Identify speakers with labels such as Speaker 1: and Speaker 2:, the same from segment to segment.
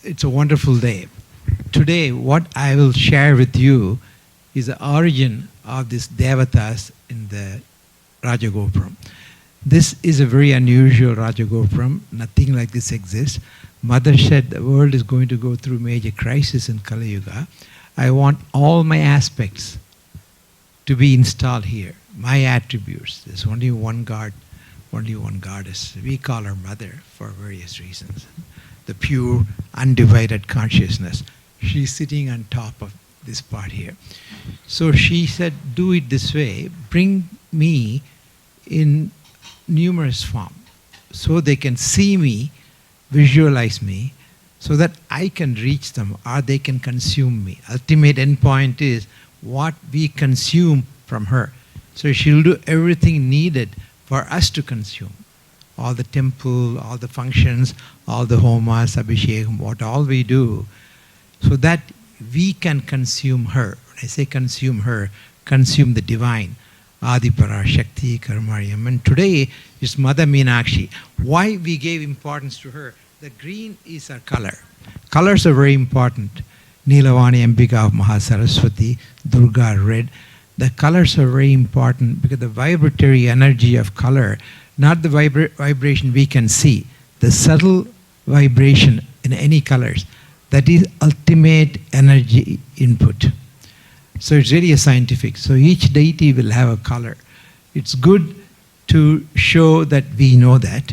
Speaker 1: it's a wonderful day. Today, what I will share with you is the origin of these devatas in the Raja Gopuram. This is a very unusual Raja Gopuram. Nothing like this exists. Mother said the world is going to go through major crisis in Kali Yuga. I want all my aspects to be installed here. My attributes. There's only one God, only one goddess. We call her Mother for various reasons. The pure, undivided consciousness. She's sitting on top of this part here. So she said, do it this way. Bring me in numerous form so they can see me, visualize me, so that I can reach them or they can consume me. Ultimate endpoint is what we consume from her. So she'll do everything needed for us to consume. All the temple, all the functions, all the homas, abhishekam, what all we do, so that we can consume her. When I say consume her, consume the divine. Adipara, Shakti, Karmariyam. And today is Mother Meenakshi. Why we gave importance to her? The green is her color. Colors are very important. Neelavani, Ambika of Mahasaraswati, Durga, red. The colors are very important because the vibratory energy of color, not the vibration we can see, the subtle vibration in any colors, that is ultimate energy input. So it's really a scientific. So each deity will have a color. It's good to show that we know that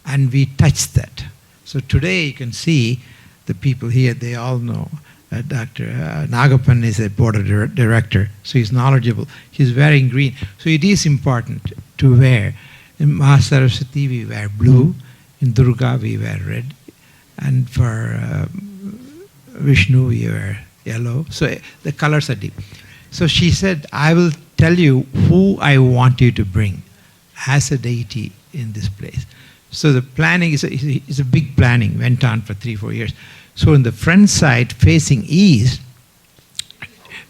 Speaker 1: and we touch that. So today you can see the people here, they all know. Dr. Nagapan is a board of director, so he's knowledgeable. He's wearing green. So it is important to wear. In Mahasaraswati we wear blue, in Durga we wear red, and for Vishnu we wear yellow. So the colors are deep. So she said, I will tell you who I want you to bring as a deity in this place. So the planning is a big planning, went on for 3-4 years. So in the front side facing east,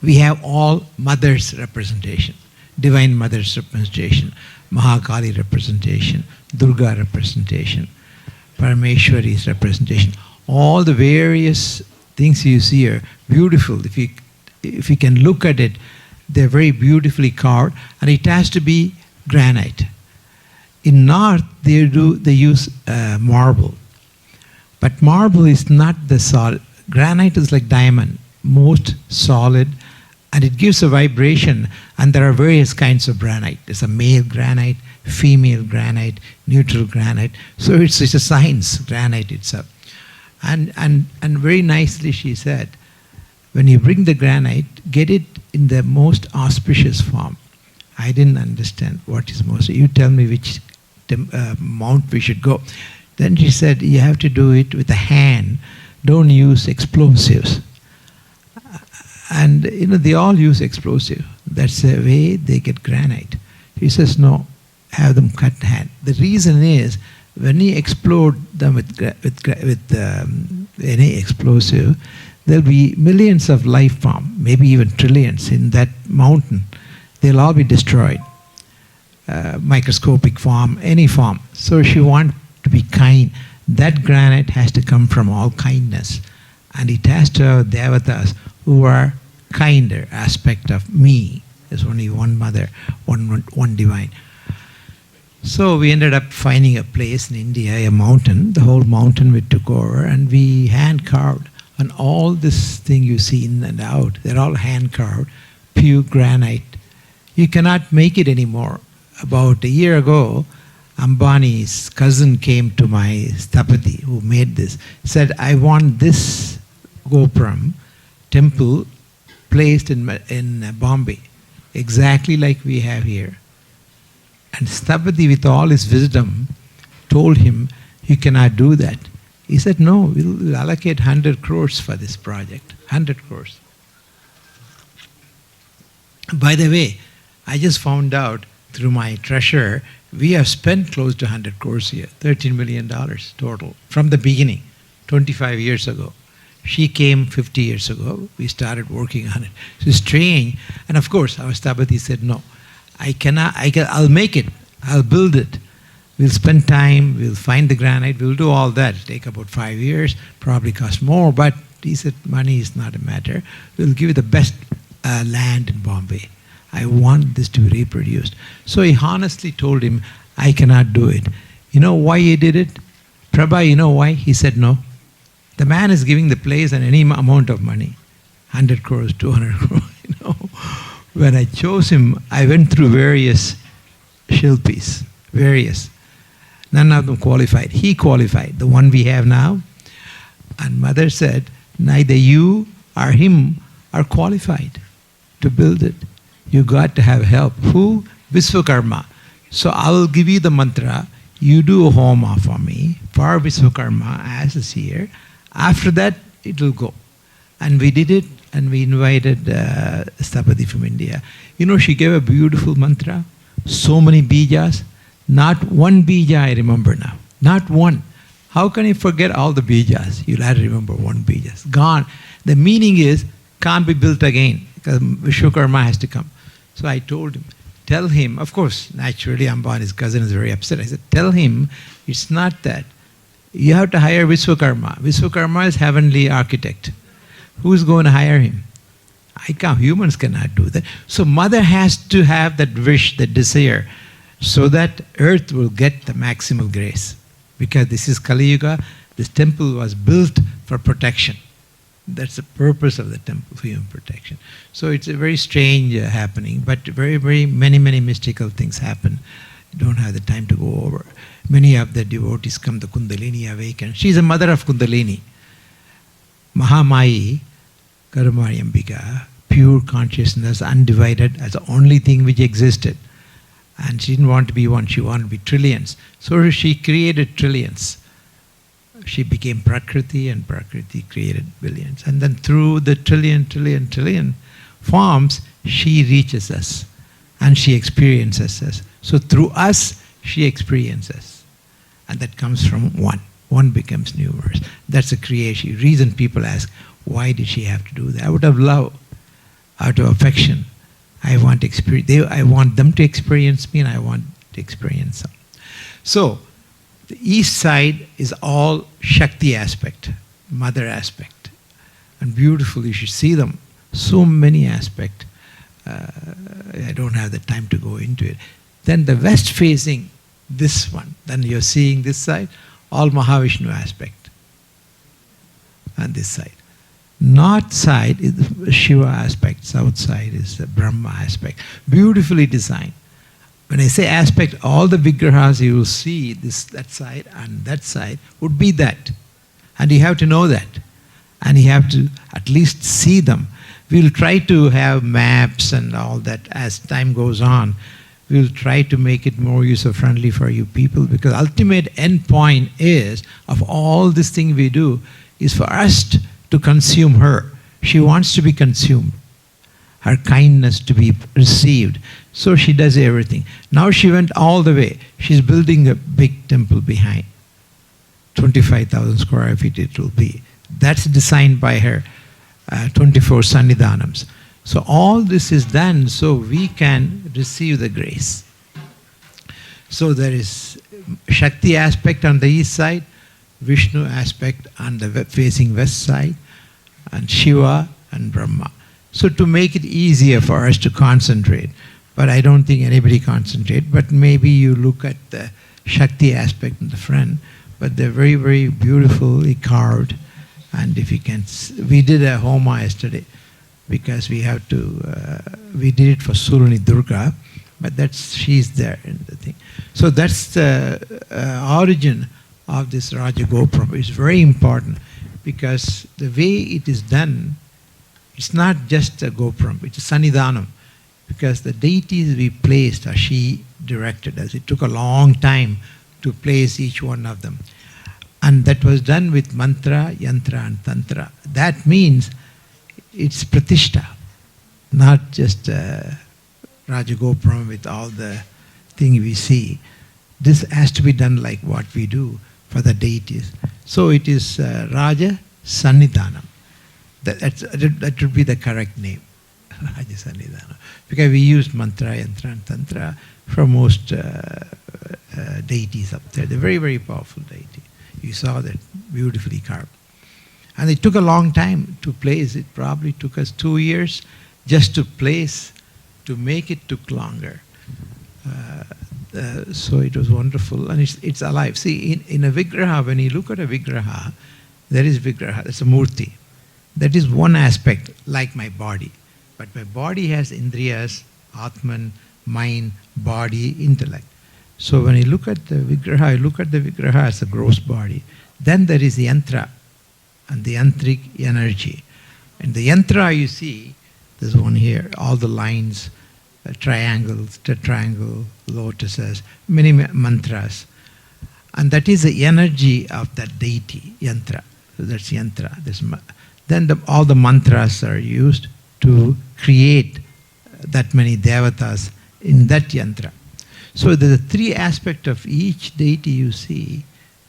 Speaker 1: we have all mothers representation, divine mothers representation, Mahakali representation, Durga representation, Parameshwari's representation. All the various things you see are beautiful. If you can look at it, they're very beautifully carved, and it has to be granite. In North, they use marble. But marble is not the solid. Granite is like diamond, most solid, and it gives a vibration. And there are various kinds of granite. There's a male granite, female granite, neutral granite. So it's a science, granite itself. And very nicely she said, when you bring the granite, get it in the most auspicious form. I didn't understand what is most. You tell me which mount we should go. Then she said, you have to do it with a hand. Don't use explosives. And they all use explosive. That's the way they get granite. She says, no, have them cut hand. The reason is, when you explode them with any explosive, there'll be millions of life form, maybe even trillions in that mountain. They'll all be destroyed. Microscopic form, any form. So she wants to be kind. That granite has to come from all kindness. And it has to have devatas who are kinder aspect of me. There's only one mother, one divine. So we ended up finding a place in India, a mountain. The whole mountain we took over, and we hand carved. And all this thing you see in and out, they're all hand carved, pure granite. You cannot make it anymore. About a year ago, Ambani's cousin came to my Sthapati, who made this, said, I want this Gopuram temple placed in Bombay, exactly like we have here. And Sthapati, with all his wisdom, told him, you cannot do that. He said, no, we'll allocate 100 crores for this project, 100 crores. By the way, I just found out through my treasurer, we have spent close to 100 crores here, $13 million total, from the beginning, 25 years ago. She came 50 years ago, we started working on it. It's strange, and of course, our Sthapati said, no, I'll make it, I'll build it, We'll spend time, we'll find the granite, we'll do all that. It'll take about 5 years, probably cost more, but he said, money is not a matter. We'll give you the best land in Bombay. I want this to be reproduced. So he honestly told him, I cannot do it. You know why he did it? Prabha, you know why? He said no. The man is giving the place and any amount of money. 100 crores, 200 crores, you know. When I chose him, I went through various Shilpis, various. None of them qualified. He qualified, the one we have now. And mother said, neither you or him are qualified to build it. You got to have help. Who? Visvakarma. So I will give you the mantra. You do a homa for me, for Visvakarma, as is here. After that, it will go. And we did it, and we invited Stapati from India. You know, she gave a beautiful mantra. So many bijas. Not one bija I remember now. Not one. How can you forget all the bijas? You'll have to remember one bija. It's gone. The meaning is, can't be built again, because Vishwakarma has to come. So I told him, tell him, of course, naturally Amba, his cousin, is very upset. I said, tell him, it's not that. You have to hire Vishwakarma. Vishwakarma is heavenly architect. Who's going to hire him? I can't. Humans cannot do that. So mother has to have that wish, that desire, so that earth will get the maximal grace. Because this is Kali Yuga, this temple was built for protection. That's the purpose of the temple, for human protection. So it's a very strange happening, but very, very many mystical things happen. You don't have the time to go over. Many of the devotees come, the Kundalini awaken. She's a mother of Kundalini. Mahamayi, Karumari Ambika, pure consciousness, undivided, as the only thing which existed. And she didn't want to be one, she wanted to be trillions. So she created trillions. She became Prakriti, and Prakriti created billions. And then through the trillion forms, she reaches us and she experiences us. So through us, she experiences. And that comes from one. One becomes numerous. That's a creation. Reason people ask, why did she have to do that? Out of love, out of affection. I want them to experience me, and I want to experience them. So, the east side is all Shakti aspect, mother aspect. And beautiful, you should see them. So many aspects. I don't have the time to go into it. Then the west facing, this one. Then you're seeing this side, all Mahavishnu aspect. And this side. North side is the Shiva aspect, south side is the Brahma aspect. Beautifully designed. When I say aspect, all the vigrahas you will see, that side and that side, would be that. And you have to know that. And you have to at least see them. We'll try to have maps and all that as time goes on. We'll try to make it more user-friendly for you people, because ultimate end point is, of all this thing we do, is for us to consume her. She wants to be consumed. Her kindness to be received. So she does everything. Now she went all the way. She's building a big temple behind. 25,000 square feet it will be. That's designed by her. 24 Sannidhanams. So all this is done so we can receive the grace. So there is Shakti aspect on the east side, Vishnu aspect on the facing west side, and Shiva and Brahma. So to make it easier for us to concentrate, but I don't think anybody concentrate, but maybe you look at the Shakti aspect in the front, but they're very, very beautifully carved. And if you can, we did a homa yesterday, because we have to, we did it for Surani Durga, but she's there in the thing. So that's the origin of this Raja Gopuram. It's very important, because the way it is done, it's not just a Gopuram, it's a Sannidhanam, because the deities we placed, or she directed us. It took a long time to place each one of them. And that was done with mantra, yantra and tantra. That means it's pratishtha, not just Rajagopuram with all the thing we see. This has to be done like what we do for the deities. So it is Raja Sannidhanam. That would be the correct name, Raja Sannidhanam. Because we use mantra, yantra and tantra for most deities up there. They're very, very powerful deity. You saw that beautifully carved. And it took a long time to place. It probably took us 2 years just to place. To make it took longer. So it was wonderful, and it's alive. See, in a vigraha, when you look at a vigraha, there is vigraha, that's a murti. That is one aspect, like my body. But my body has indriyas, atman, mind, body, intellect. So when you look at the vigraha, you look at the vigraha as a gross body. Then there is the yantra, and the yantric energy. And the yantra you see, there's one here, all the lines, triangles, tetraangle, lotuses, many mantras. And that is the energy of that deity, yantra. So that's yantra. Then all the mantras are used to create that many devatas in that yantra. So the three aspects of each deity you see,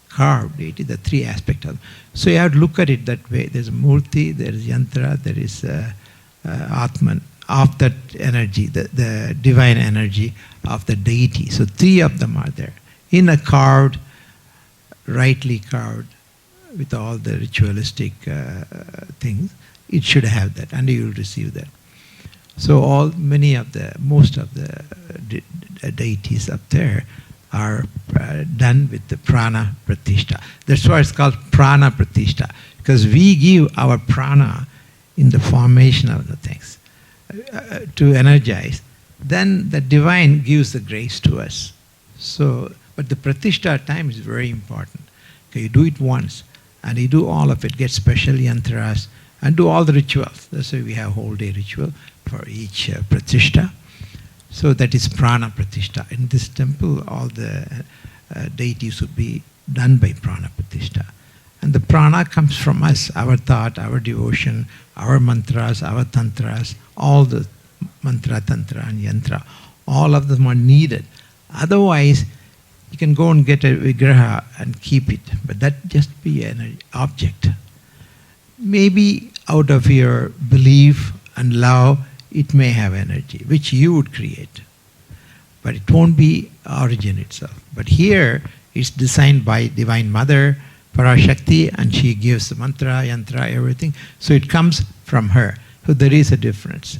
Speaker 1: carved deity, the three aspects of. So you have to look at it that way. There's murti, there is yantra, there is atman, of that energy, the divine energy of the deity. So three of them are there. In a carved, rightly carved, with all the ritualistic things, it should have that, and you will receive that. So most of the deities up there are done with the prana pratishtha. That's why it's called prana pratishtha, because we give our prana in the formation of the things to energize. Then the divine gives the grace to us. So, but the pratishtha time is very important. Okay, you do it once, and you do all of it, get special yantras, and do all the rituals. That's why we have whole day ritual for each pratishtha. So that is prana pratishtha. In this temple, all the deities would be done by prana pratishtha. And the prana comes from us, our thought, our devotion, our mantras, our tantras, all the mantra, tantra, and yantra, all of them are needed. Otherwise, you can go and get a vigraha and keep it, but that just be an object. Maybe out of your belief and love, it may have energy, which you would create. But it won't be origin itself. But here, it's designed by Divine Mother, Parashakti, and she gives the mantra, yantra, everything. So it comes from her. So there is a difference.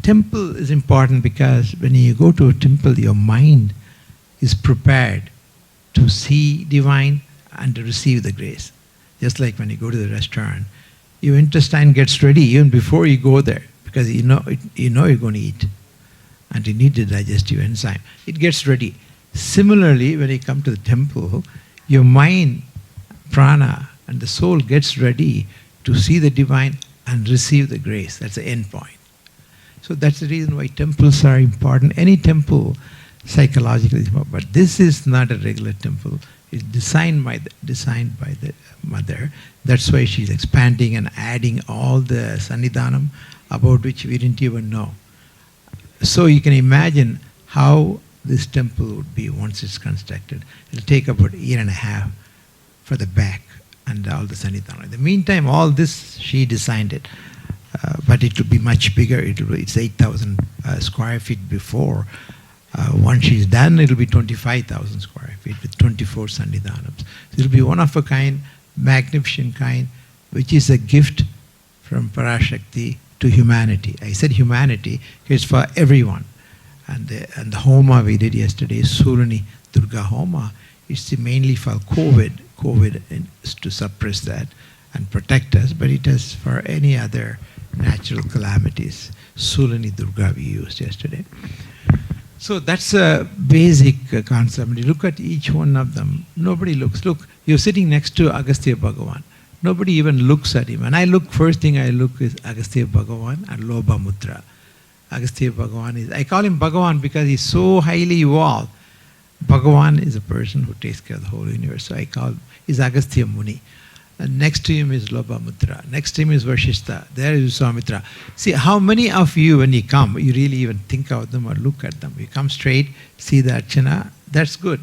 Speaker 1: Temple is important because when you go to a temple, your mind is prepared to see divine and to receive the grace. Just like when you go to the restaurant, your intestine gets ready even before you go there, because you know you're going to eat, and you need the digestive enzyme. It gets ready. Similarly, when you come to the temple, your mind, prana, and the soul gets ready to see the divine and receive the grace. That's the end point. So that's the reason why temples are important. Any temple psychologically is important, but this is not a regular temple. It's designed by the mother. That's why she's expanding and adding all the sannidhanam about which we didn't even know. So you can imagine how this temple would be once it's constructed. It'll take about a year and a half for the back and all the sannidhanam. In the meantime, all this, she designed it. But it will be much bigger. It's 8,000 square feet before. Once she's done, it'll be 25,000 square feet with 24 sannidhanams. So it'll be one of a kind, magnificent kind, which is a gift from Parashakti to humanity. I said humanity because it's for everyone. And the Homa we did yesterday, Surani Durga Homa, is mainly for COVID is to suppress that and protect us, but it is for any other natural calamities. Surani Durga we used yesterday. So that's a basic concept. When you look at each one of them, nobody looks. Look, you're sitting next to Agastya Bhagavan. Nobody even looks at him. And I look, first thing I look is Agastya Bhagavan and Lobha Mudra. Agastya Bhagavan is, I call him Bhagavan because he's so highly evolved. Bhagavan is a person who takes care of the whole universe. So I call, he's Agastya Muni. And next to him is Lobha Mudra. Next to him is Vashishta. There is Swamitra. See, how many of you, when you come, you really even think of them or look at them? You come straight, see the Archana, that's good.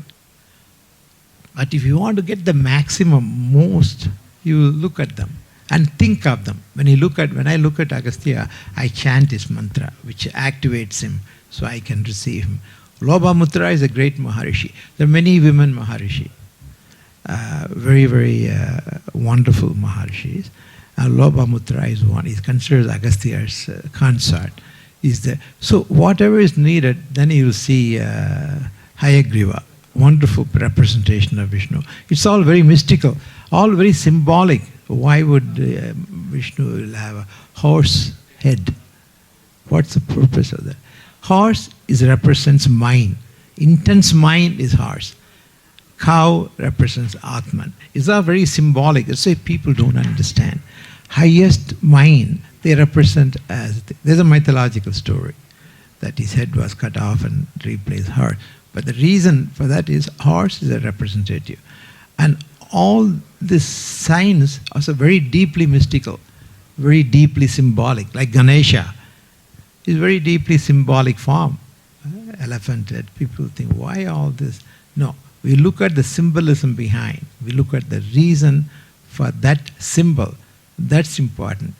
Speaker 1: But if you want to get the maximum, most, you look at them and think of them. When I look at Agastya, I chant his mantra, which activates him so I can receive him. Lopamutra is a great Maharishi. There are many women Maharishi. Very, very wonderful Maharishis. Lopamutra is one. He's considered Agastya's consort. So whatever is needed, then you will see Hayagriva, wonderful representation of Vishnu. It's all very mystical, all very symbolic. Why would Vishnu have a horse head? What's the purpose of that? Horse represents mind. Intense mind is horse. Cow represents Atman. It's all very symbolic. That's why people don't understand. Highest mind, they represent as... There's a mythological story that his head was cut off and replaced horse. But the reason for that is horse is a representative. And all these signs are also very deeply mystical, very deeply symbolic, like Ganesha is very deeply symbolic form. Elephant head, people think, why all this? No, we look at the symbolism behind. We look at the reason for that symbol. That's important.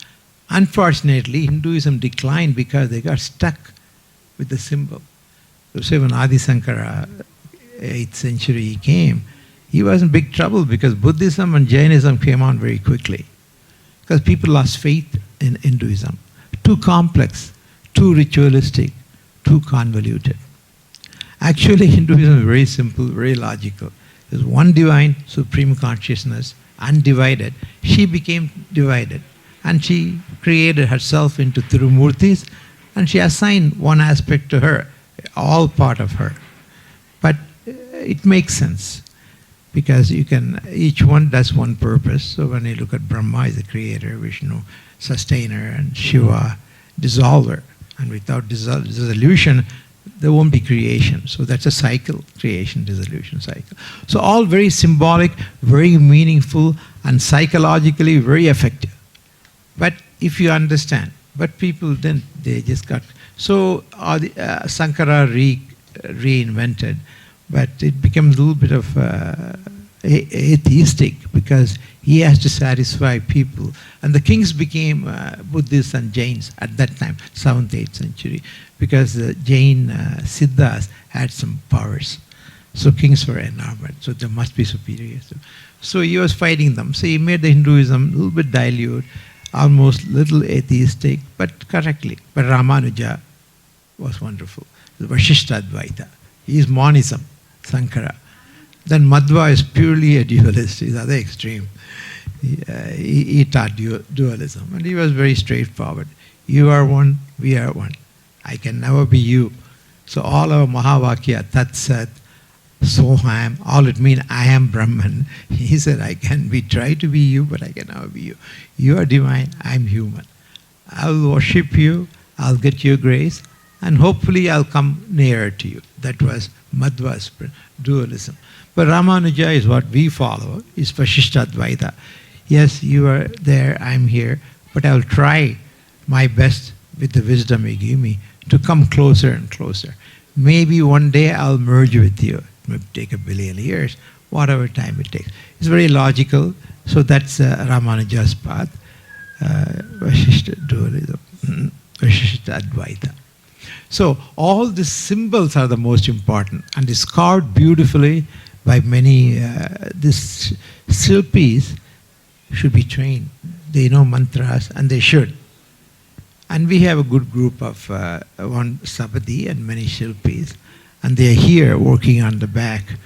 Speaker 1: Unfortunately, Hinduism declined because they got stuck with the symbol. So when Adi Sankara, 8th century, he came, he was in big trouble because Buddhism and Jainism came on very quickly. Because people lost faith in Hinduism. Too complex, too ritualistic, too convoluted. Actually, Hinduism is very simple, very logical. There's one divine, supreme consciousness, undivided. She became divided. And she created herself into Tirumurtis, and she assigned one aspect to her, all part of her. But it makes sense, because each one does one purpose. So when you look at Brahma is the creator, Vishnu, sustainer, and Shiva, dissolver. And without dissolution, there won't be creation. So that's a cycle, creation, dissolution cycle. So all very symbolic, very meaningful, and psychologically very effective. But if you understand, but people then, they just got... So Sankara reinvented, but it becomes a little bit of atheistic because he has to satisfy people. And the kings became Buddhists and Jains at that time, 7th, 8th century, because the Jain Siddhas had some powers. So kings were enamored, so they must be superior. So he was fighting them. So he made the Hinduism a little bit dilute, almost little atheistic, but correctly. But Ramanuja was wonderful. The Vashishta Advaita. He is monism, Sankara. Then Madhva is purely a dualist, he's the other extreme. He taught dualism, and he was very straightforward. You are one, we are one. I can never be you. So all our Mahavakya, Tat Sat, Soham, all it means I am Brahman. He said, I can try to be you, but I can never be you. You are divine, I am human. I'll worship you, I'll get your grace, and hopefully I'll come nearer to you. That was Madhva's dualism. But Ramanuja is what we follow, is Vashishta Advaita. Yes, you are there, I'm here, but I'll try my best with the wisdom you give me to come closer and closer. Maybe one day I'll merge with you. It may take 1 billion years, whatever time it takes. It's very logical, so that's Ramanuja's path, Vashishta dualism, Vashishta Advaita. So all the symbols are the most important, and it's carved beautifully by many. These Shilpis should be trained. They know mantras, and they should. And we have a good group of one Sabadi and many Shilpis, and they are here working on the back.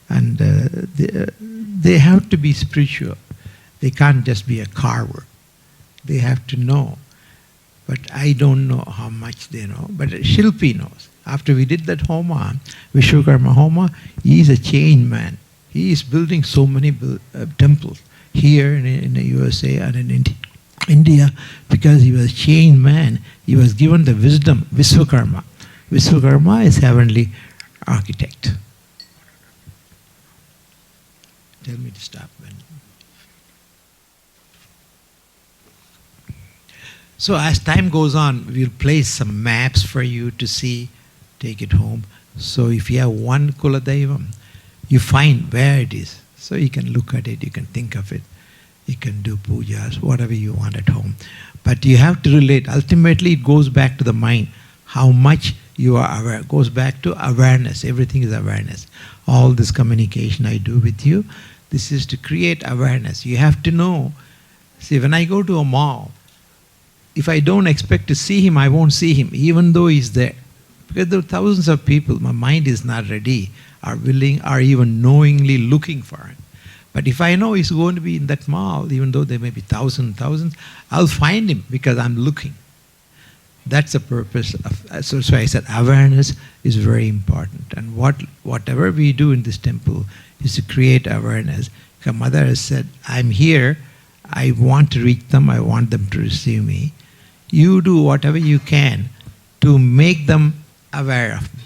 Speaker 1: And they have to be spiritual. They can't just be a carver. They have to know. But I don't know how much they know. But Shilpi knows. After we did that Homa, Vishwakarma Homa, he is a changed man. He is building so many temples here in the USA and in India because he was a changed man. He was given the wisdom, Vishwakarma. Vishwakarma is heavenly architect. Tell me to stop. So as time goes on, we'll place some maps for you to see, take it home. So if you have one Kuladaivam, you find where it is. So you can look at it, you can think of it, you can do pujas, whatever you want at home. But you have to relate. Ultimately, it goes back to the mind, how much You are aware. Goes back to awareness. Everything is awareness. All this communication I do with you, this is to create awareness. You have to know. See, when I go to a mall, if I don't expect to see him, I won't see him, even though he's there. Because there are thousands of people, my mind is not ready, are willing, are even knowingly looking for him. But if I know he's going to be in that mall, even though there may be thousands, I'll find him because I'm looking. That's the purpose of, so I said awareness is very important. And whatever we do in this temple is to create awareness. Because Mother has said, I'm here, I want to reach them, I want them to receive me. You do whatever you can to make them aware of me.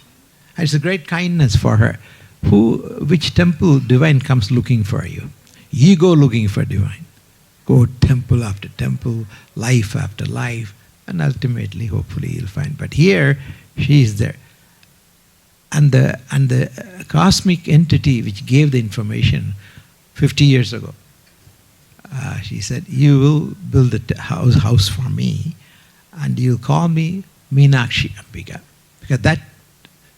Speaker 1: And it's a great kindness for her. Which temple divine comes looking for you? You go looking for divine. Go temple after temple, life after life, and ultimately, hopefully, you'll find. But here, she is there. And the cosmic entity which gave the information 50 years ago, she said, you will build a house for me, and you'll call me Meenakshi Ambika. Because that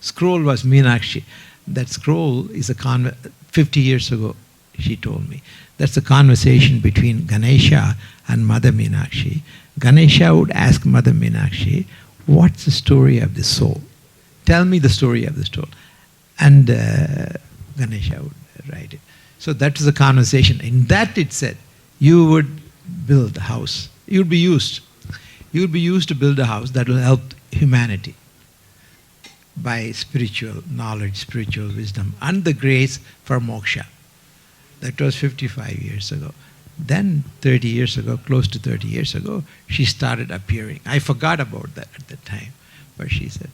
Speaker 1: scroll was Meenakshi. That scroll is 50 years ago, she told me. That's a conversation between Ganesha and Mother Meenakshi. Ganesha would ask Mother Meenakshi, what's the story of the soul? Tell me the story of the soul. And Ganesha would write it. So that was a conversation. In that it said, you would build a house. You would be used. You would be used to build a house that will help humanity by spiritual knowledge, spiritual wisdom, and the grace for moksha. That was 55 years ago. Then 30 years ago, close to 30 years ago, she started appearing. I forgot about that at the time. But she said,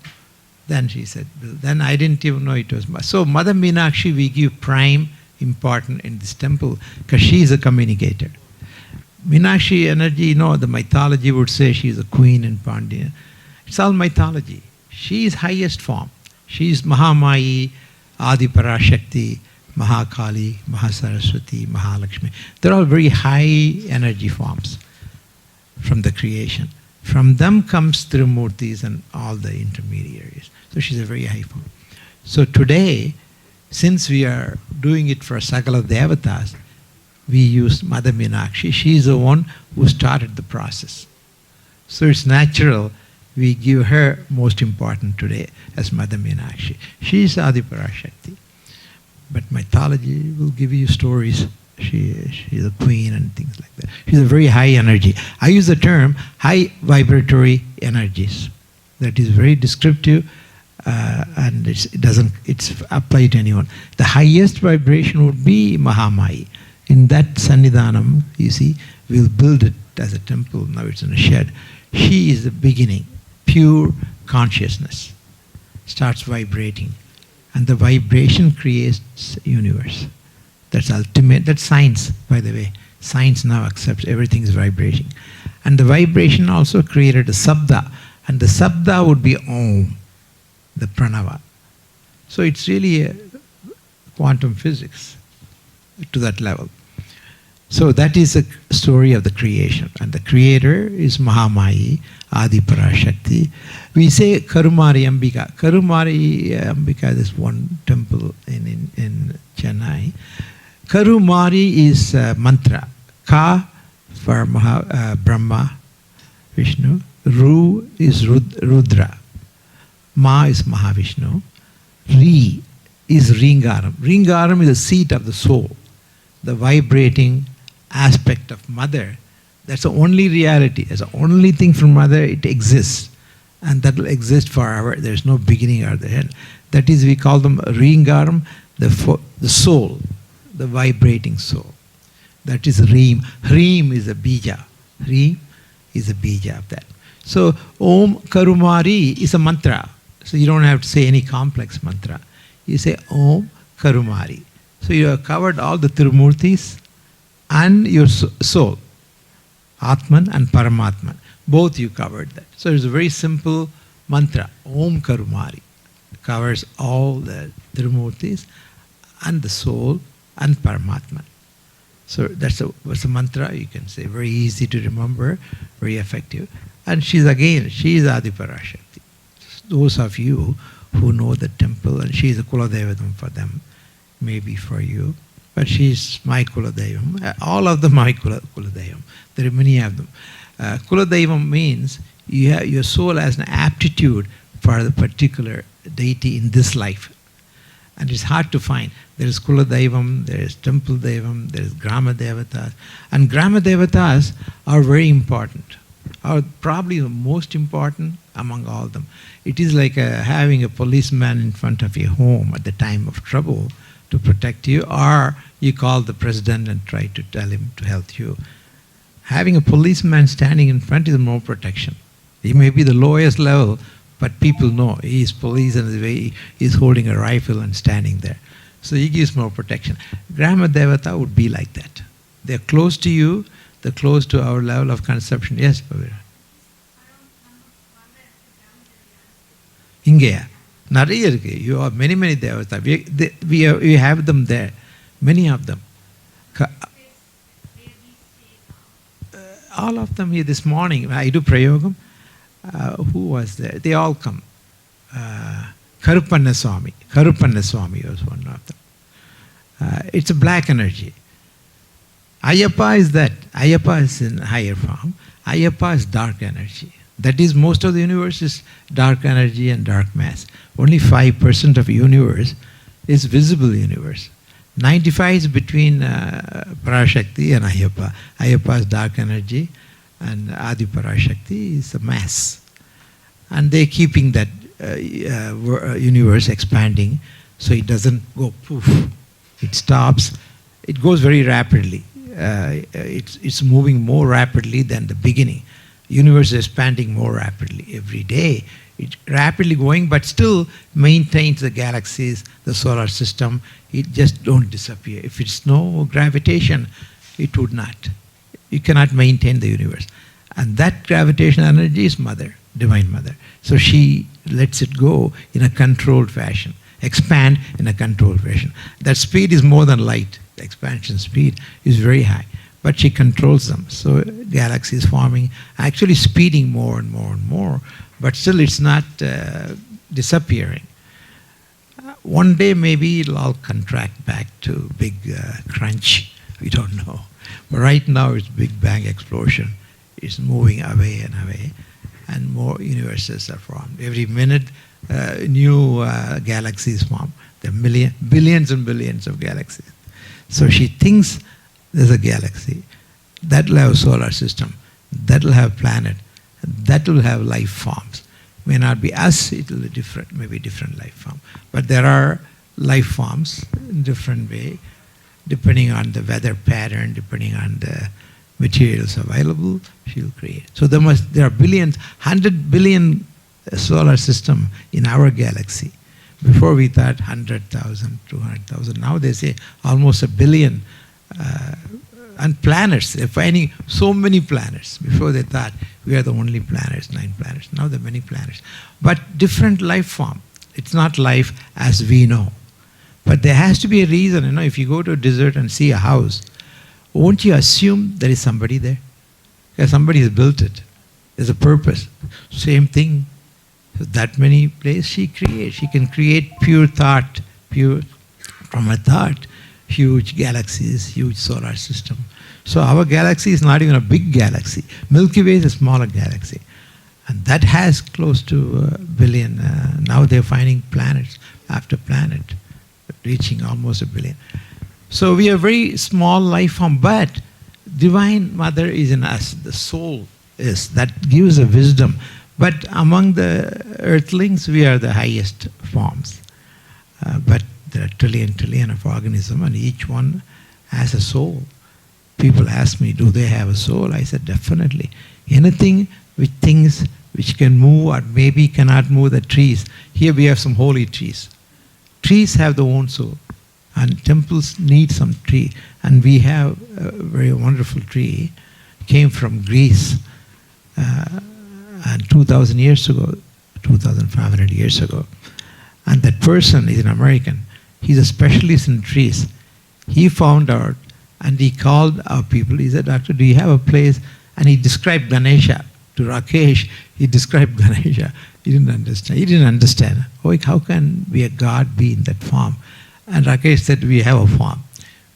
Speaker 1: then I didn't even know it was. So Mother Meenakshi, we give prime important in this temple because she is a communicator. Meenakshi energy, the mythology would say she is a queen in Pandya. It's all mythology. She is highest form. She is Mahamayi, Adi Parashakti, Mahakali, Mahasaraswati, Mahalakshmi. They're all very high energy forms from the creation. From them comes Tirumurtis and all the intermediaries. So she's a very high form. So today, since we are doing it for Sakala Devatas, we use Mother Meenakshi. She is the one who started the process. So it's natural we give her most important today as Mother Meenakshi. She is Adi Parashakti. But mythology will give you stories. She's a queen and things like that. She's a very high energy. I use the term high vibratory energies. That is very descriptive and it's applied to anyone. The highest vibration would be Mahamayi. In that Sannidhanam, you see, we'll build it as a temple. Now it's in a shed. She is the beginning. Pure consciousness starts vibrating, and the vibration creates universe. That's ultimate. That's science, by the way. Science now accepts everything is vibrating, and the vibration also created a sabda, and the sabda would be Om, the pranava. So it's really a quantum physics to that level. So that is a story of the creation, and the creator is Mahamayi, Adi Parashakti. We say Karumari Ambika. Karumari Ambika is one temple in Chennai. Karumari is mantra. Ka for Brahma, Vishnu. Ru is Rudra. Ma is Mahavishnu. Ri is Ringaram. Ringaram is the seat of the soul, the vibrating aspect of Mother. That's the only reality. That's the only thing from Mother. It exists. And that will exist forever. There's no beginning or the end. That is, we call them Ringaram, the soul, the vibrating soul. That is Reem. Reem is a bija. Reem is a bija of that. So Om Karumari is a mantra. So you don't have to say any complex mantra. You say Om Karumari. So you have covered all the Tirumurtis and your soul. Atman and Paramatman. Both you covered that. So it's a very simple mantra. Om Karumari. It covers all the Tirumurtis and the soul and Paramatman. So that's a mantra you can say. Very easy to remember, very effective. And she is Adi Parashakti. those of you who know the temple, and she is a Kuladevatam for them, maybe for you, but she's my Kuladevam. All of them are Kuladevam. There are many of them. Kuladevam means your soul has an aptitude for the particular deity in this life. And it's hard to find. There is Kuladevam, there is Temple Devam, there is Grama Devatas. And Grama Devatas are very important, are probably the most important among all of them. It is like having a policeman in front of your home at the time of trouble to protect you, or you call the president and try to tell him to help you. Having a policeman standing in front is more protection. He may be the lowest level, but people know he is police and he is holding a rifle and standing there. So he gives more protection. Grama Devata would be like that. They're close to you, they're close to our level of conception. Yes, Pavira? Ingeya. Nariya irukku. You have many Devata. We have them there. Many of them. All of them here this morning. I do prayogam. Who was there? They all come. Karupanna Swami. Karupanna Swami was one of them. It's a black energy. Ayyappa is that. Ayyappa is in higher form. Ayyappa is dark energy. That is, most of the universe is dark energy and dark mass. Only 5% of the universe is visible universe. 95 is between Parashakti and Ayyappa. Ayyappa is dark energy and Adi Parashakti is the mass. And they're keeping that universe expanding so it doesn't go poof. It stops. It goes very rapidly. It's moving more rapidly than the beginning. Universe is expanding more rapidly every day. It's rapidly going, but still maintains the galaxies, the solar system. It just don't disappear. If it's no gravitation, it would not. You cannot maintain the universe. And that gravitational energy is Mother, Divine Mother. So she lets it go in a controlled fashion, expand in a controlled fashion. That speed is more than light. The expansion speed is very high. But she controls them. So galaxy is forming, actually speeding more and more and more, but still it's not disappearing. One day maybe it'll all contract back to big crunch. We don't know. But right now it's Big Bang explosion. It's moving away and away, and more universes are formed. Every minute new galaxies form. There are billions and billions of galaxies. So she thinks there's a galaxy. That will have a solar system. That will have planet. That will have life forms. May not be us, it will be different, maybe different life form. But there are life forms in different way, depending on the weather pattern, depending on the materials available, she will create. So there are billions, 100 billion solar system in our galaxy. Before we thought 100,000, 200,000. Now they say almost 1 billion. And planets, they're finding so many planets. Before they thought we are the only planets, 9 planets. Now there are many planets. But different life form. It's not life as we know. But there has to be a reason. If you go to a desert and see a house, won't you assume there is somebody there? Because somebody has built it. There's a purpose. Same thing. So that many places she creates. She can create pure thought, pure from a thought. Huge galaxies, huge solar system. So our galaxy is not even a big galaxy. Milky Way is a smaller galaxy. And that has close to 1 billion. Now they're finding planets after planet, reaching almost 1 billion. So we are very small life form, but Divine Mother is in us. The soul is. That gives a wisdom. But among the earthlings, we are the highest forms. But there are trillion of organisms, and each one has a soul. People ask me, do they have a soul? I said, definitely. Anything with things which can move or maybe cannot move, the trees. Here we have some holy trees. Trees have their own soul, and temples need some tree. And we have a very wonderful tree, came from Greece, and 2,000 years ago, 2,500 years ago. And that person is an American. He's a specialist in trees. He found out and he called our people. He said, Doctor, do you have a place? And he described Ganesha. to Rakesh, he described Ganesha. He didn't understand. Oh, how can a god be in that form? And Rakesh said, we have a form.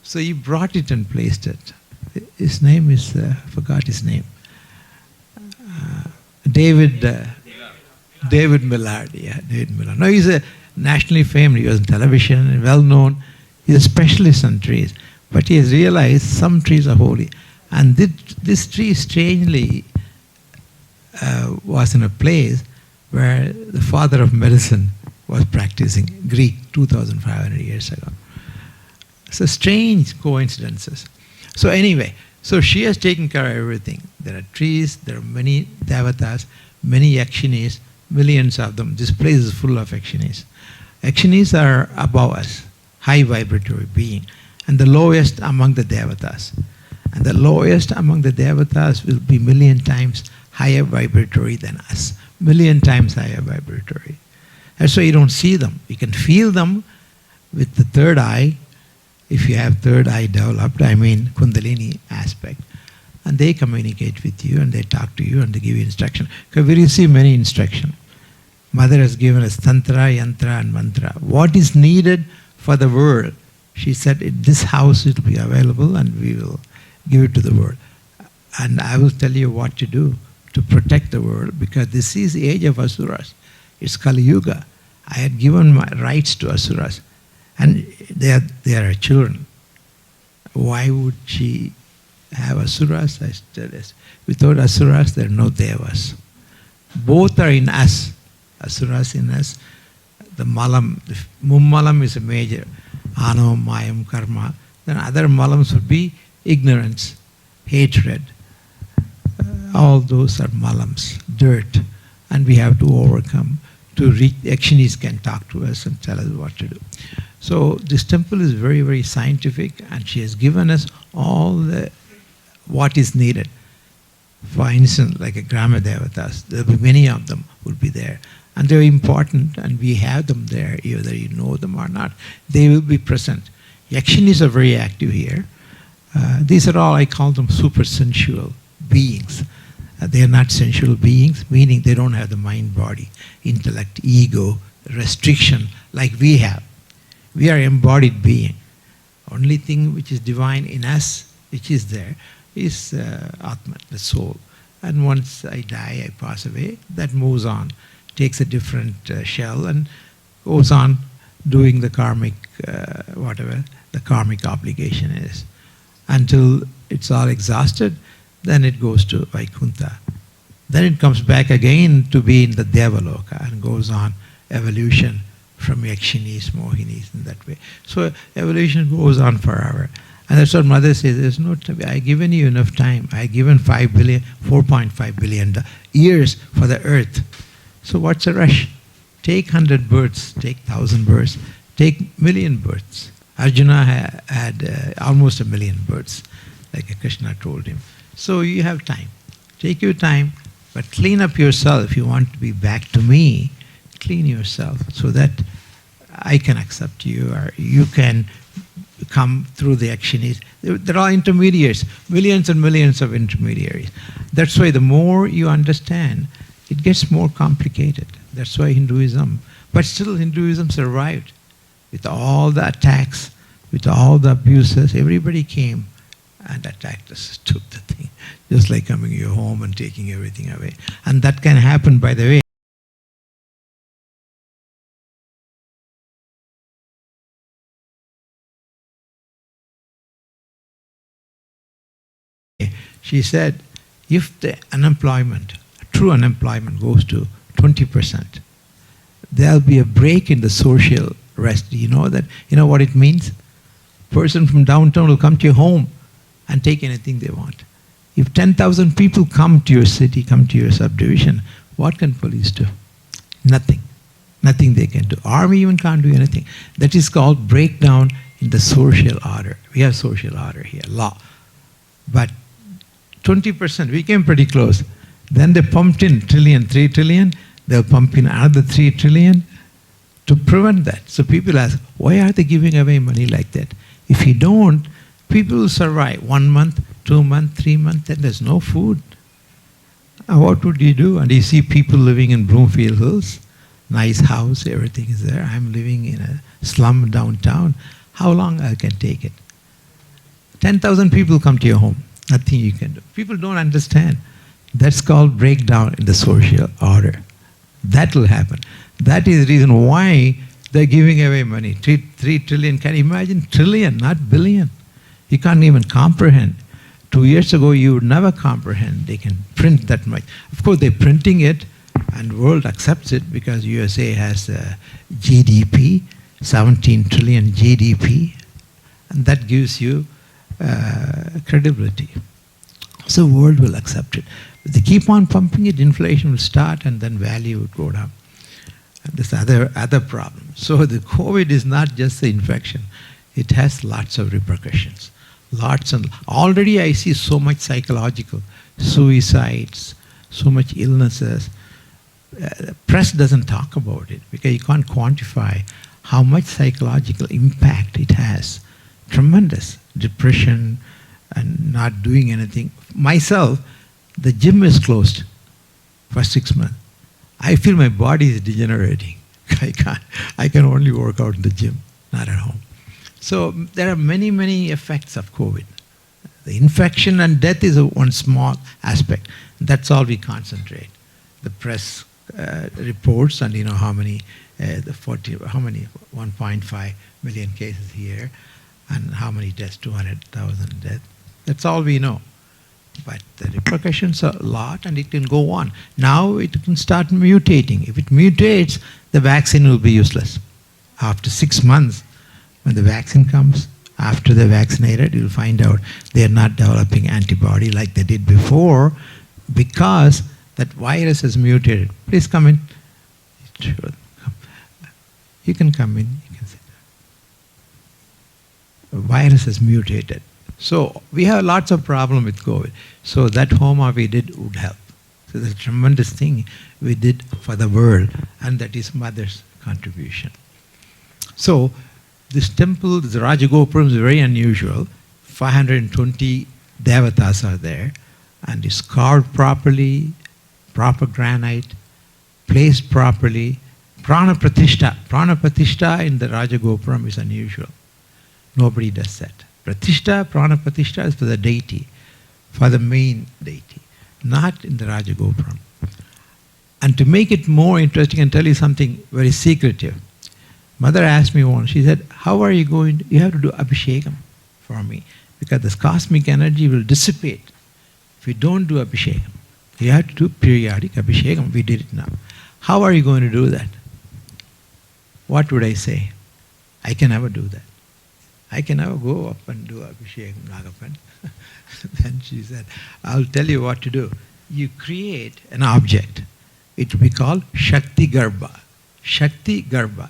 Speaker 1: So he brought it and placed it. His name is, I forgot his name. David Millard. Yeah, David Millard. No, he's a nationally famed. He was on television and well known. He's a specialist on trees. But he has realized some trees are holy. And this tree strangely was in a place where the father of medicine was practicing, Greek, 2,500 years ago. So strange coincidences. So anyway, so she has taken care of everything. There are trees, there are many devatas, many yakshinis, millions of them. This place is full of yakshinis. Yakshinis are above us, high vibratory being, and the lowest among the devatas. And the lowest among the devatas will be million times higher vibratory than us. Million times higher vibratory. That's why you don't see them. You can feel them with the third eye, if you have third eye developed, I mean Kundalini aspect. And they communicate with you and they talk to you and they give you instruction. Because we receive many instruction. Mother has given us Tantra, Yantra and Mantra. What is needed for the world? She said, in this house it will be available and we will give it to the world. And I will tell you what to do to protect the world, because this is the age of Asuras. It's Kali Yuga. I had given my rights to Asuras. And they are children. Why would she have Asuras? I said, yes. Without Asuras, there are no Devas. Both are in us. Asuras in us. The Malam, the Mummalam is a major. Ano, Mayam, Karma. Then other Malams would be ignorance, hatred. All those are Malams, dirt. And we have to overcome. To reach, Yakshinis can talk to us and tell us what to do. So this temple is very, very scientific, and she has given us all what is needed. For instance, like a Grama Devatas, there will be many of them will be there. And they're important, and we have them there, whether you know them or not. They will be present. Yakshinis are very active here. These are all, I call them super sensual beings. They are not sensual beings, meaning they don't have the mind, body, intellect, ego, restriction like we have. We are embodied being. Only thing which is divine in us, which is there, is Atma, the soul. And once I die, I pass away, that moves on, takes a different shell and goes on doing the karmic, whatever the karmic obligation is. Until it's all exhausted, then it goes to Vaikuntha. Then it comes back again to be in the Devaloka and goes on evolution from Yakshinis, Mohinis in that way. So evolution goes on forever. And that's what Mother says, there's no time. I've given you enough time. I've given 4.5 billion years for the earth. So what's a rush? Take 100 births, take 1,000 births, take million births. Arjuna had almost 1 million births, like Krishna told him. So you have time. Take your time, but clean up yourself. If you want to be back to me, clean yourself so that I can accept you, or you can come through the Yakshinis. They're all intermediaries, millions and millions of intermediaries. That's why the more you understand, it gets more complicated. That's why Hinduism, but still Hinduism survived. With all the attacks, with all the abuses, everybody came and attacked us, took the thing. Just like coming to your home and taking everything away. And that can happen, by the way. She said, if the unemployment, true unemployment goes to 20%, there'll be a break in the social rest. Do you know that? You know what it means? Person from downtown will come to your home and take anything they want. If 10,000 people come to your city, come to your subdivision, what can police do? Nothing. Nothing they can do. Army even can't do anything. That is called breakdown in the social order. We have social order here, law. But 20%, we came pretty close. Then they pumped in 3 trillion, they'll pump in another 3 trillion to prevent that. So people ask, why are they giving away money like that? If you don't, people will survive 1 month, 2 months, 3 months, then there's no food. And what would you do? And you see people living in Broomfield Hills, nice house, everything is there. I'm living in a slum downtown. How long I can take it? 10,000 people come to your home. Nothing you can do. People don't understand. That's called breakdown in the social order. That will happen. That is the reason why they're giving away money. 3 trillion. Can you imagine? Trillion, not billion. You can't even comprehend. 2 years ago, you would never comprehend they can print that much. Of course, they're printing it, and the world accepts it because USA has GDP, 17 trillion GDP, and that gives you credibility. So the world will accept it. If they keep on pumping it, inflation will start, and then value would go down. And this other problem. So the COVID is not just the infection. It has lots of repercussions. Lots and already I see so much psychological suicides, so much illnesses. Press doesn't talk about it because you can't quantify how much psychological impact it has. Tremendous depression and not doing anything. Myself, the gym is closed for 6 months. I feel my body is degenerating. I can only work out in the gym, not at home. So there are many, many effects of COVID. The infection and death is one small aspect. That's all we concentrate. The press reports, and you know how many, 1.5 million cases here, and how many deaths, 200,000 deaths. That's all we know. But the repercussions are a lot, and it can go on. Now it can start mutating. If it mutates, the vaccine will be useless. After 6 months, when the vaccine comes, after they're vaccinated, you'll find out they're not developing antibody like they did before because that virus has mutated. Please come in. Sure. You can come in. You can sit down. The virus has mutated. So we have lots of problem with COVID. So that homa we did would help. So it's a tremendous thing we did for the world, and that is Mother's contribution. So this temple, the Rajagopuram, is very unusual. 520 devatas are there, and it's carved properly, proper granite, placed properly. Prana Pratishtha in the Rajagopuram is unusual. Nobody does that. Prana Pratishtha is for the deity, for the main deity, not in the Rajagopuram. And to make it more interesting, I can tell you something very secretive. Mother asked me once, she said, how are you going to, you have to do abhishekam for me, because this cosmic energy will dissipate if you don't do abhishekam. You have to do periodic abhishekam. We did it now. How are you going to do that? What would I say? I can never do that. I can never go up and do abhishekam, Nagapan. Then she said, I'll tell you what to do. You create an object. It will be called Shakti Garbha. Shakti Garbha.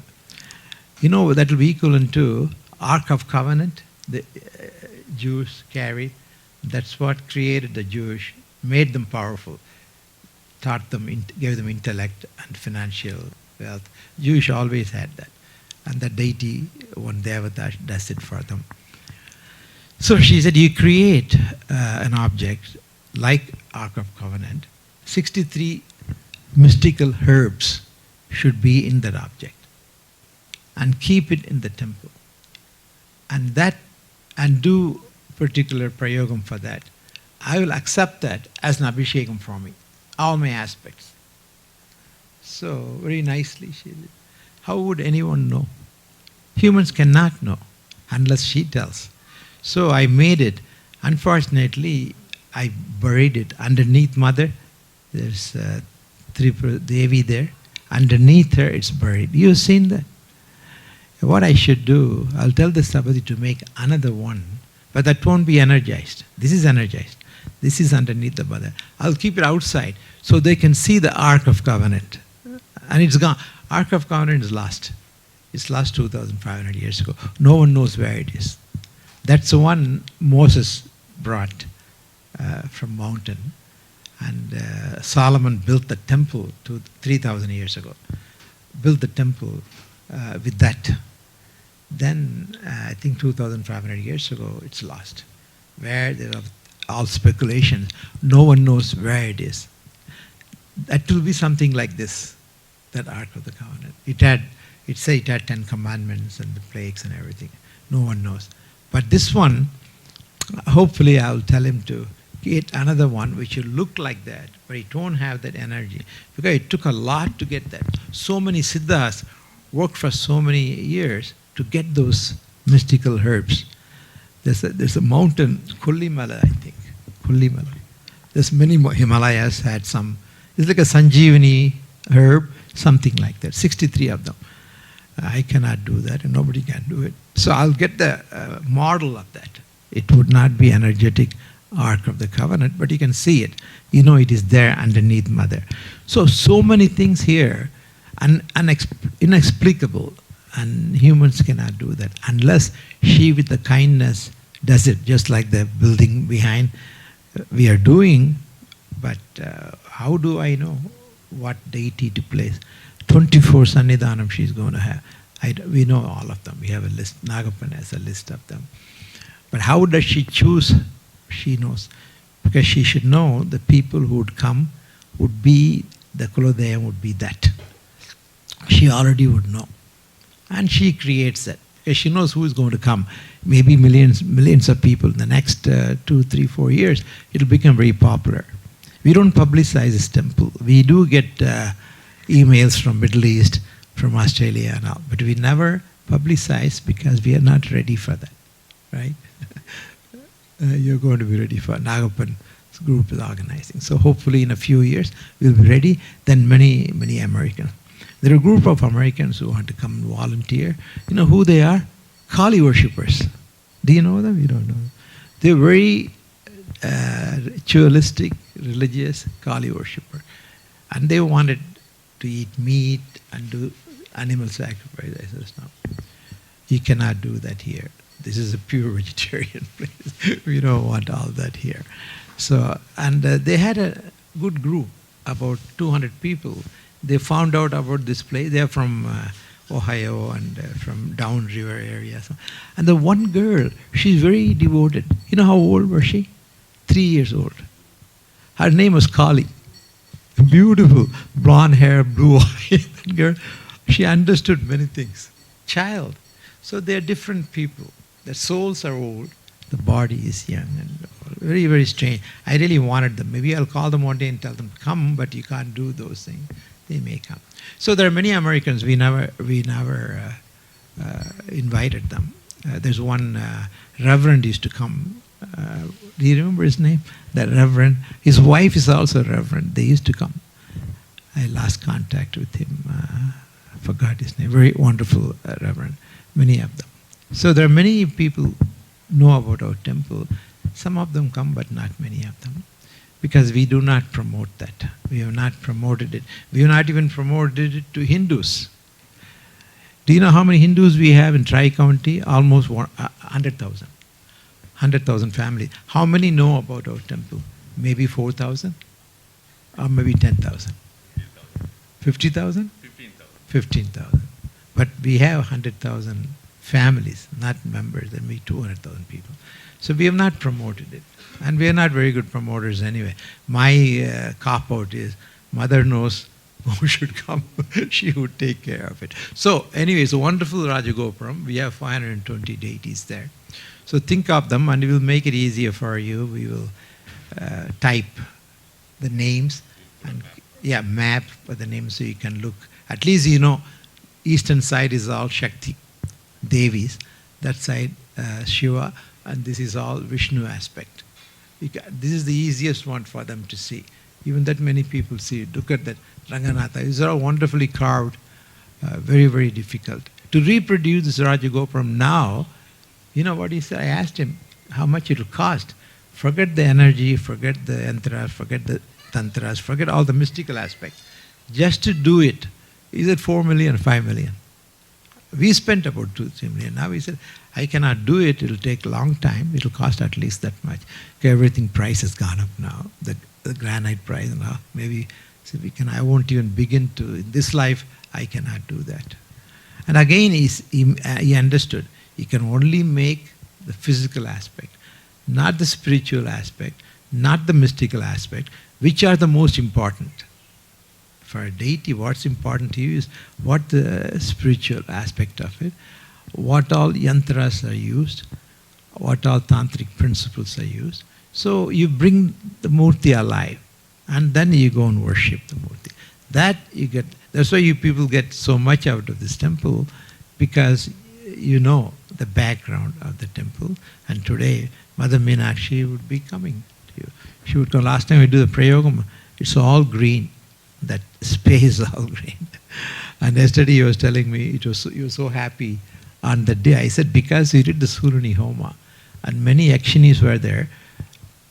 Speaker 1: You know, that will be equivalent to Ark of Covenant the Jews carried. That's what created the Jewish, made them powerful, taught them, gave them intellect and financial wealth. Jewish always had that. And the deity, one devata, does it for them. So she said, you create an object like Ark of Covenant. 63 mystical herbs should be in that object. And keep it in the temple. And do particular prayogam for that. I will accept that as an abhishekam for me. All my aspects. So, very nicely she did. How would anyone know? Humans cannot know unless she tells. So I made it. Unfortunately, I buried it underneath Mother. There's Devi there. Underneath her, it's buried. You've seen that? What I should do, I'll tell the Sabati to make another one, but that won't be energized. This is energized. This is underneath the Mother. I'll keep it outside so they can see the Ark of Covenant. And it's gone. Ark of Covenant is lost. It's lost 2,500 years ago. No one knows where it is. That's the one Moses brought from mountain. And Solomon built the temple 3,000 years ago. Built the temple with that. Then, I think 2,500 years ago, it's lost. Where there are all speculations. No one knows where it is. that will be something like this, that Ark of the Covenant. It said it had 10 commandments and the plagues and everything. No one knows. But this one, hopefully I'll tell him to get another one which will look like that, but it won't have that energy. Because it took a lot to get that. So many siddhas worked for so many years to get those mystical herbs. There's a mountain, Kullimala, I think. Kullimala. There's many more. Himalayas had some. It's like a Sanjeevani herb, something like that. 63 of them. I cannot do that, and nobody can do it. So I'll get the model of that. It would not be energetic Ark of the Covenant, but you can see it. You know it is there underneath Mother. So many things here, inexplicable, and humans cannot do that unless she with the kindness does it, just like the building behind we are doing. But how do I know what deity to place? 24 Sannidhanam she's going to have. We know all of them. We have a list. Nagapan has a list of them. But how does she choose? She knows. Because she should know the people who would come would be, the Kulodayam would be that. She already would know. And she creates that. Because she knows who is going to come. Maybe millions of people in the next 2, 3, 4 years, it will become very popular. We don't publicize this temple. We do get emails from Middle East, from Australia and all. But we never publicize because we are not ready for that. Right? You're going to be ready for Nagapan's group is organizing. So hopefully in a few years we'll be ready. Then many Americans. There are a group of Americans who want to come and volunteer. You know who they are? Kali worshippers. Do you know them? You don't know them. They're very ritualistic, religious Kali worshipper. And they wanted to eat meat and do animal sacrifice. I said, no, you cannot do that here. This is a pure vegetarian place. We don't want all that here. So, and they had a good group, about 200 people. They found out about this place. They're from Ohio and from downriver area. So, and the one girl, she's very devoted. You know how old was she? 3 years old. Her name was Kali. Beautiful, blonde hair, blue eyes. That girl, she understood many things. Child. So they're different people. Their souls are old. The body is young and very, very strange. I really wanted them. Maybe I'll call them one day and tell them, come, but you can't do those things. They may come. So there are many Americans. We never invited them. There's one reverend used to come. Do you remember his name? That reverend. His wife is also a reverend. They used to come. I lost contact with him. I forgot his name. Very wonderful reverend. Many of them. So there are many people know about our temple. Some of them come, but not many of them. Because we do not promote that. We have not promoted it. We have not even promoted it to Hindus. Do you know how many Hindus we have in Tri-County? Almost 100,000. 100,000 families. How many know about our temple? Maybe 4,000? Or maybe 10,000? 50,000? 15,000. But we have 100,000 families, not members. There may be 200,000 people. So we have not promoted it. And we are not very good promoters anyway. My cop-out is, Mother knows who should come. She would take care of it. So anyway, it's a wonderful Rajagopuram. We have 520 deities there. So think of them and we will make it easier for you. We will type the names and map the names so you can look. At least you know, eastern side is all Shakti Devis. That side Shiva, and this is all Vishnu aspect. This is the easiest one for them to see. Even that many people see it. Look at that Ranganatha. These are all wonderfully carved. Very, very difficult. To reproduce this Rajagopuram now, you know what he said? I asked him how much it will cost. Forget the energy, forget the yantras, forget the tantras, forget all the mystical aspects. Just to do it, is it 4 million, 5 million? We spent about 2-3 million. Now he said, I cannot do it, it will take a long time, it will cost at least that much. Okay, everything price has gone up now, the granite price now. Maybe so I won't even begin to, in this life, I cannot do that. And again, he understood, he can only make the physical aspect, not the spiritual aspect, not the mystical aspect, which are the most important. for a deity, what's important to you is what the spiritual aspect of it, what all yantras are used, what all tantric principles are used. So you bring the murti alive, and then you go and worship the murti. That you get. That's why you people get so much out of this temple, because you know the background of the temple. And today, Mother Meenakshi would be coming to you. She would come. Last time we do the prayogam, it's all green. That space is all green. And yesterday he was telling me he was so happy on that day. I said, because we did the Surani Homa, and many Yakshinis were there,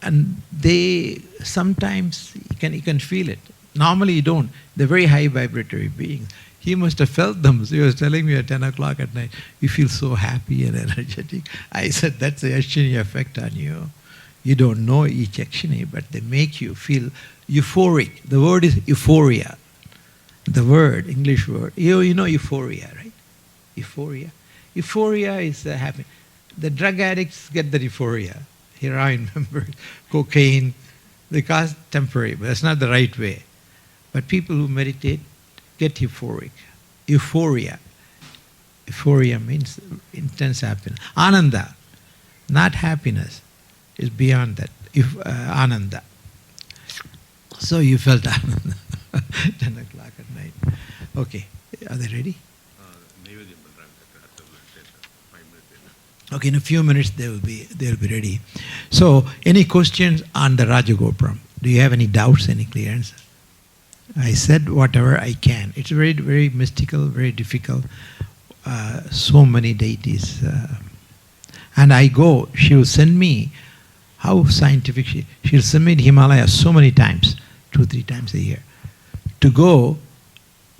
Speaker 1: and they sometimes you can feel it. Normally you don't. They're very high vibratory beings. He must have felt them. So he was telling me at 10 o'clock at night, you feel so happy and energetic. I said, that's the Yakshini effect on you. You don't know each Yakshini, but they make you feel euphoric. The word is euphoria. The word, English word. You know euphoria, right? Euphoria. Euphoria is happy. The drug addicts get the euphoria. Heroin, remember, cocaine. They cause temporary, but that's not the right way. But people who meditate get euphoric. Euphoria. Euphoria means intense happiness. Ananda, not happiness, is beyond that. Ananda. So you felt ananda. 10 o'clock at night. Okay, are they ready? Okay, in a few minutes they'll be ready. So, any questions on the Rajagopuram? Do you have any doubts, any clearance? I said whatever I can. It's very, very mystical, very difficult. So many deities. And I go, she will send me, how scientific she'll send me to Himalaya so many times, 2-3 times a year, to go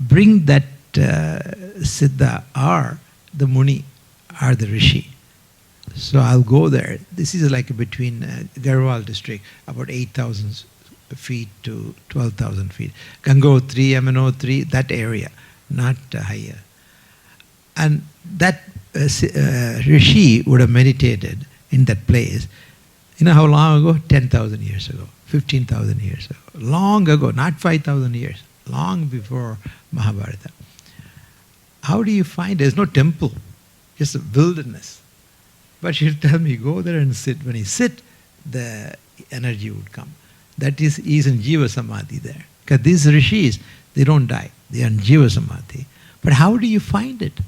Speaker 1: bring that Siddha or the Muni or the Rishi. So I'll go there. This is like between Garhwal district, about 8,000 feet to 12,000 feet. Gangotri, Yamunotri, that area, not higher. And that Rishi would have meditated in that place. You know how long ago? 10,000 years ago, 15,000 years ago. Long ago, not 5,000 years, long before Mahabharata. How do you find? There's no temple, just a wilderness. But she'll tell me, go there and sit. When you sit, the energy would come. That is, he's in Jiva Samadhi there. Because these rishis, they don't die. They are in Jiva Samadhi. But how do you find it?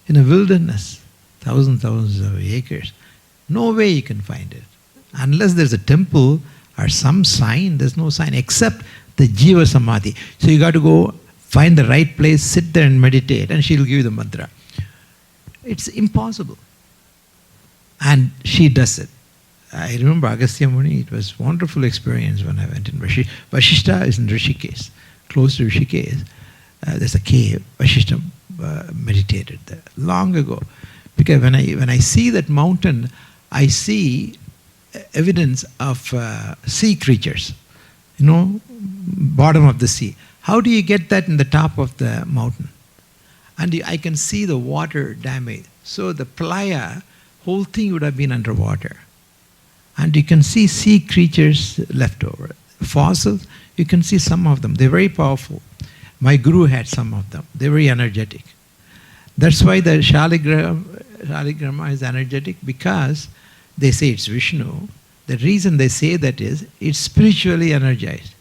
Speaker 1: In a wilderness, thousands of acres. No way you can find it. Unless there's a temple or some sign, there's no sign except the Jiva Samadhi. So you got to go find the right place, sit there and meditate, and she'll give you the mantra. It's impossible. And she does it. I remember Agastya Muni, it was a wonderful experience when I went in Vashishta. Vashishta is in Rishikesh, close to Rishikesh. There's a cave. Vashishta meditated there long ago. Because when I see that mountain, I see evidence of sea creatures. You know, bottom of the sea. How do you get that in the top of the mountain? And I can see the water damage. So the playa, whole thing would have been underwater. And you can see sea creatures left over. Fossils, you can see some of them. They're very powerful. My guru had some of them. They're very energetic. That's why the Shaligrama is energetic, because they say it's Vishnu. The reason they say that is, it's spiritually energized.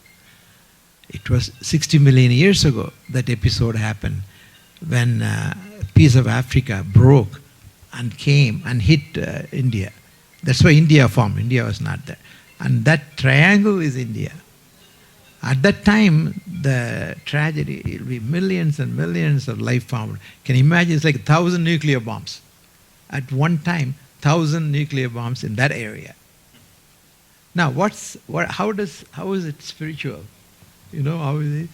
Speaker 1: It was 60 million years ago that episode happened when a piece of Africa broke and came and hit India. That's why India formed. India was not there. And that triangle is India. At that time, the tragedy, it will be millions and millions of life formed. Can you imagine? It's like 1,000 nuclear bombs. At one time, 1,000 nuclear bombs in that area. Now, how is it spiritual? You know, how is it?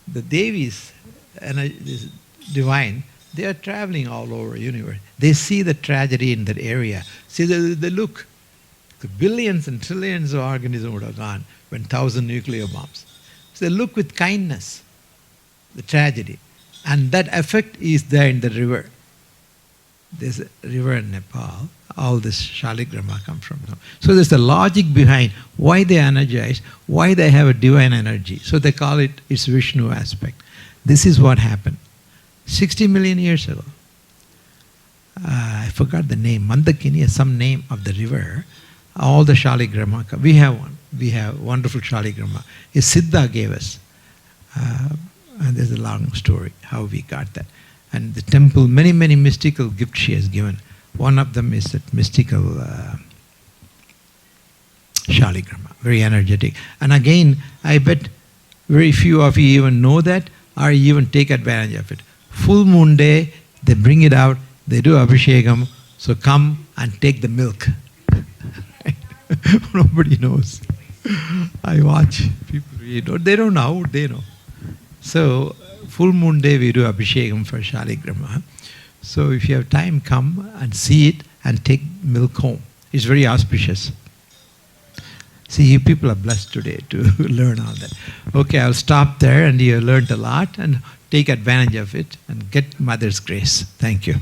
Speaker 1: The Devis, and this divine, they are traveling all over the universe. They see the tragedy in that area. See, they look. The billions and trillions of organisms would have gone when 1,000 nuclear bombs. So they look with kindness, the tragedy. And that effect is there in the river. there's a river in Nepal. All this Shaligrama come from them. So there's the logic behind why they energize, why they have a divine energy. So they call it, it's Vishnu aspect. This is what happened 60 million years ago. I forgot the name, Mandakini is some name of the river. All the Shaligrama, we have one. We have wonderful Shaligrama. A Siddha gave us. And there's a long story how we got that. And the temple, many, many mystical gifts she has given. One of them is that mystical Shaligrama, very energetic. And again, I bet very few of you even know that or even take advantage of it. Full moon day, they bring it out, they do Abhishekam, so come and take the milk. Nobody knows. I watch people read, they don't know, they know. So, full moon day we do Abhishekam for Shaligrama. So if you have time, come and see it and take milk home. It's very auspicious. See, you people are blessed today to learn all that. Okay, I'll stop there and you learned a lot and take advantage of it and get Mother's grace. Thank you.